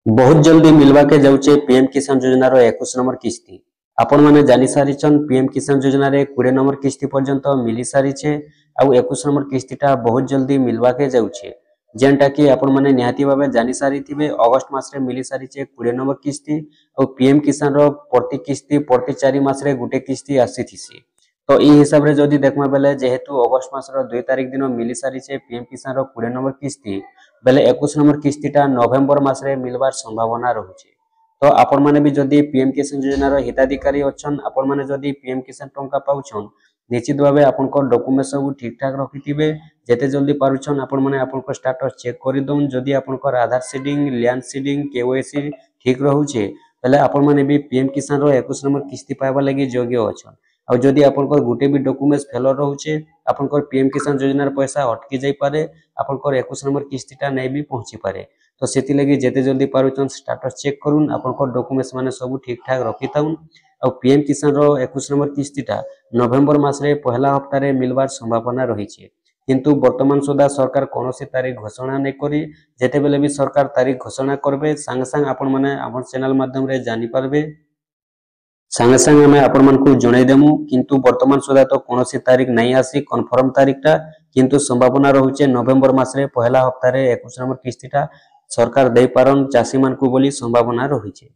बहुत जल्दी मिलवा के जाऊे पीएम किसान योजनार 21 नंबर किस्ती। आपण मैंने जानी सारिछन पीएम किसान योजना रे 20 नंबर किस्ती पर्यंत मिली सारिछे आउ 21 नंबर किस्तीटा बहुत जल्दी मिलवा के जाऊे जेनटा कि आपण मैंने निहाती भावे जानी सारिथिबे। अगस्त मास रे मिली सारिछे 20 नंबर किस्ती और पीएम किसान रो प्रति किस्ती प्रति 4 मास रे गुटे किस्ती आसीथिसी। तो ई हिसाब रे जदी देखमा बेले जेहेतु अगस्त मास रो 2 तारिख दिन मिली सारिछे पीएम किसान रो 20 नंबर किस्ती बेले 21 नंबर किस्तीटा नवेम्बर मास रे मिलवार संभावना रहुचे। तो आपण माने भी जदी पीएम किसान योजनार हिताधिकारी अछन आपण माने जदी पीएम किसान टंका पाउछन निश्चित भावे आपनकर डॉक्यूमेंट सब ठीक ठाक रखिथिबे। जेते जल्दी पारुछन आपण माने आपनकर स्टेटस चेक करि दउन। जदी आपनकर आधार सीडिंग लैंड सीडिंग केवाईसी ठीक रहुचे बेले आपण माने भी पीएम किसान रो 21 नंबर किस्ती पाइबा लागि योग्य अछन। आ जदी आपनकर गुटे भी डॉक्यूमेंट्स फेलर रहुचे आपनकर पीएम किसान योजनार पैसा अटकी जाई पारे आपनकर 21 नंबर किस्तीटा नै भी पहुंची पारे। तो सेति लगी जेते जल्दी पारुछन स्टेटस चेक करूँ आपनकर डॉक्यूमेंट्स माने सब ठीक ठाक रखिथाउन। आ पीएम किसान रो 21 नंबर किस्तीटा नवेम्बर मास रे पहला हप्ता रे मिलवार संभावना रहिछे। किंतु वर्तमान सुधा सरकार कोनोसी तारीख घोषणा नै करी जेते बेले भी सरकार तारीख घोषणा करबे संग संग आपण माने हमर चैनल माध्यम रे जानि पारबे। संगे संगे आम आपण मानकु जणाई देमु। किंतु वर्तमान सुधा तो कोनोसी तारीख नहीं आसी कन्फर्म तारीखटा किंतु संभावना रहुचे नवेम्बर मास रे पहला हप्ता रे 21 नंबर किस्तीटा सरकार दे पारन चासी मानकु बोली संभावना रहिछे।